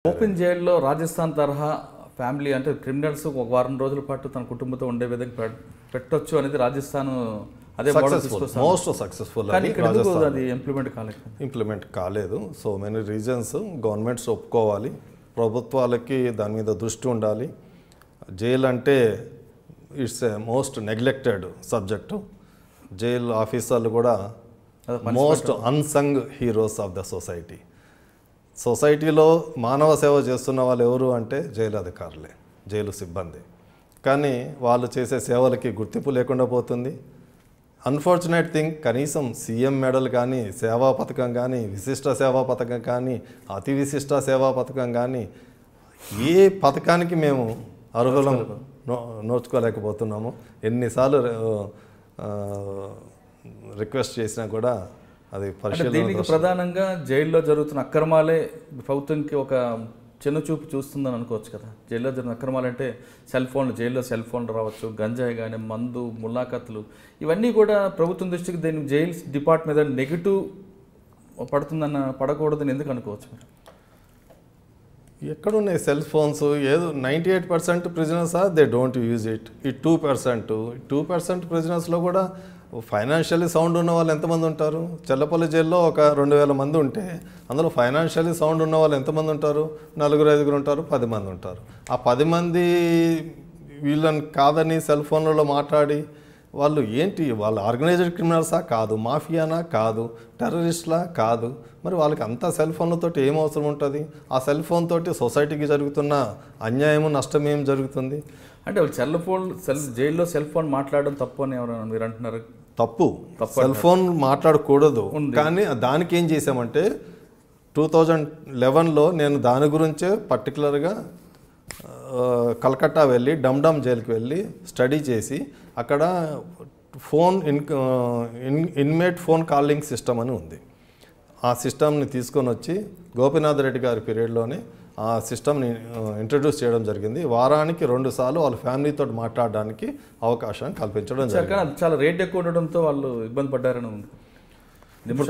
Open జైల్లో రాజస్థాన్ తరహా family అంటే క్రిమినల్స్ ఒక వారం రోజుల పాటు తన కుటుంబంతో ఉండే విధంగా పెట్టొచ్చు అనేది రాజస్థాన్ అదే మోస్ట్ సక్సెస్ఫుల్. కానీ ఇక్కడ అది ఇంప్లిమెంట్ కాలేదు. So many reasons. గవర్నమెంట్స్ ఒప్పుకోవాలి, ప్రభుత్వాలకి దాని మీద దృష్టి ఉండాలి. జైలు అంటే it's a most neglected subject. Jail ఆఫీసర్లు కూడా most unsung heroes of the society. సొసైటీలో మానవ సేవ చేస్తున్న వాళ్ళు ఎవరు అంటే జైలు అధికారులే, జైలు సిబ్బంది. కానీ వాళ్ళు చేసే సేవలకి గుర్తింపు లేకుండా పోతుంది. అన్ఫార్చునేట్ థింగ్, కనీసం సీఎం మెడల్ కానీ, సేవా పథకం కానీ, విశిష్ట సేవా పథకం కానీ, అతి విశిష్ట సేవా పథకం కానీ, ఏ పథకానికి మేము అర్హులం నోచుకోలేకపోతున్నాము. ఎన్నిసార్లు రిక్వెస్ట్ చేసినా కూడా అది పరిశీలన. ప్రధానంగా జైల్లో జరుగుతున్న అక్రమాలే ప్రభుత్వంకి ఒక చిన్న చూపు చూస్తుందని అనుకోవచ్చు కదా. జైల్లో జరిగిన అక్రమాలు అంటే జైల్లో సెల్ ఫోన్లు రావచ్చు, గంజాయి కానీ, మందు, ములాఖతులు, ఇవన్నీ కూడా ప్రభుత్వం దృష్టికి దీన్ని జైల్ డిపార్ట్మెంట్ మీద నెగిటివ్ పడకూడదని ఎందుకు అనుకోవచ్చు మీరు? ఎక్కడున్నాయి సెల్ ఫోన్స్? ఏదో 98% prisoners are they don't use it. ఈ 2% ప్రిజనర్స్లో కూడా ఫైనాన్షియల్లీ సౌండ్ ఉన్న వాళ్ళు ఎంతమంది ఉంటారు? చెల్లపల్లి జైల్లో ఒక 2000 మంది ఉంటే అందులో ఫైనాన్షియల్లీ సౌండ్ ఉన్న వాళ్ళు ఎంతమంది ఉంటారు? 4-5 ఉంటారు, 10 మంది ఉంటారు. ఆ 10 మంది వీళ్ళని కాదని సెల్ ఫోన్లలో మాట్లాడి వాళ్ళు ఏంటి? వాళ్ళు ఆర్గనైజ్డ్ క్రిమినల్సా? కాదు. మాఫియానా? కాదు. టెర్రరిస్ట్లా? కాదు. మరి వాళ్ళకి అంతా సెల్ ఫోన్లతో ఏం అవసరం ఉంటుంది? ఆ సెల్ ఫోన్ తోటి సొసైటీకి జరుగుతున్న అన్యాయము, నష్టం ఏం జరుగుతుంది? అంటే జైల్లో సెల్ ఫోన్ మాట్లాడడం తప్పు అని ఎవరైనా మీరు అంటున్నారు? తప్పు. సెల్ ఫోన్ మాట్లాడకూడదు. కానీ దానికి ఏం చేసామంటే 2011లో నేను దాని గురించే పర్టికులర్గా కలకత్తా వెళ్ళి డమ్డమ్ జైలుకి వెళ్ళి స్టడీ చేసి అక్కడ ఇన్మేట్ ఫోన్ కాలింగ్ సిస్టమ్ అని ఉంది. ఆ సిస్టమ్ని తీసుకొని వచ్చి గోపీనాథ్ రెడ్డి గారి పీరియడ్లోనే ఆ సిస్టమ్ని ఇంట్రడ్యూస్ చేయడం జరిగింది. వారానికి 2 సార్లు వాళ్ళ ఫ్యామిలీతో మాట్లాడడానికి అవకాశం కల్పించడం జరిగింది. చాలా రేట్ ఎక్కువ ఉండడంతో వాళ్ళు ఇబ్బంది పడ్డారని ఉంది. ఇప్పుడు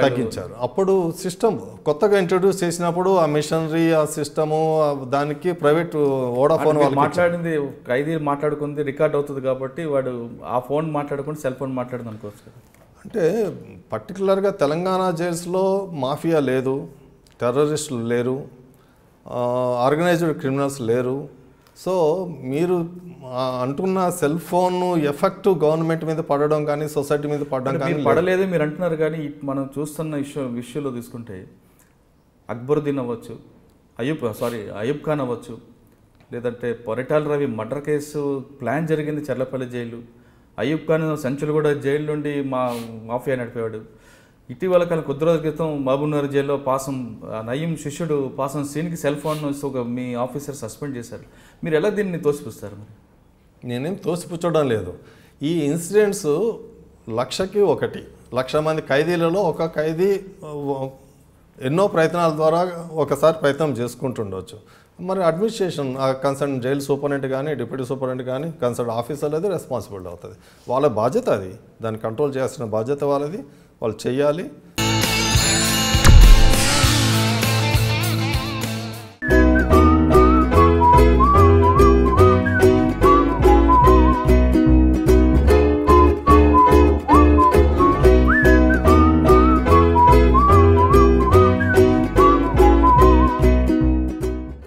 తగ్గించారు. అప్పుడు సిస్టమ్ కొత్తగా ఇంట్రడ్యూస్ చేసినప్పుడు ఆ మిషనరీ, ఆ సిస్టము, దానికి ప్రైవేట్ వోడాఫోన్ వాళ్ళు మాట్లాడింది, ఖైదీ మాట్లాడుకుంది రికార్డ్ అవుతుంది కాబట్టి వాడు ఆ ఫోన్ మాట్లాడుకుంటే సెల్ ఫోన్ మాట్లాడింది అనుకోవచ్చు. అంటే పర్టికులర్గా తెలంగాణ జైల్స్లో మాఫియా లేదు, టెర్రరిస్టులు లేరు, ఆర్గనైజ్డ్ క్రిమినల్స్ లేరు. సో మీరు అంటున్న సెల్ ఫోన్ ఎఫెక్ట్ గవర్నమెంట్ మీద పడడం కానీ, సొసైటీ మీద పడడం కానీ పడలేదు మీరు అంటున్నారు. కానీ మనం చూస్తున్న ఇష్యూలో తీసుకుంటే అక్బరుద్దీన్ అవ్వచ్చు, అయూబ్ ఖాన్ అవ్వచ్చు, లేదంటే Koratala Ravi murder case plan జరిగింది చర్లపల్లి జైలు. అయూబ్ ఖాన్ సంచులు కూడా జైలు నుండి మాఫియా నడిపేవాడు. ఇటీవల కాలం కొద్ది రోజుల క్రితం మహబూబ్నగర్ జైల్లో నయీం శిష్యుడు పాసం సీన్కి సెల్ ఫోన్ మీ ఆఫీసర్ సస్పెండ్ చేశారు. మీరు ఎలా దీన్ని తోసిపుస్తారు? మరి నేనేం తోసిపుచ్చడం లేదు. ఈ ఇన్సిడెంట్స్ 1,00,000 మంది ఖైదీలలో ఒక ఖైదీ ఎన్నో ప్రయత్నాల ద్వారా ఒకసారి ప్రయత్నం చేసుకుంటుండవచ్చు. మరి అడ్మినిస్ట్రేషన్, కన్సర్న్ జైలు సూపరింటెండెంట్ కానీ, డిప్యూటీ సూపరింటెండెంట్ కానీ, కన్సర్న్ ఆఫీసర్ అది రెస్పాన్సిబిలిటీ అవుతుంది. వాళ్ళ బాధ్యత అది. దాన్ని కంట్రోల్ చేయాల్సిన బాధ్యత వాళ్ళది. వాళ్ళు చెయ్యాలి.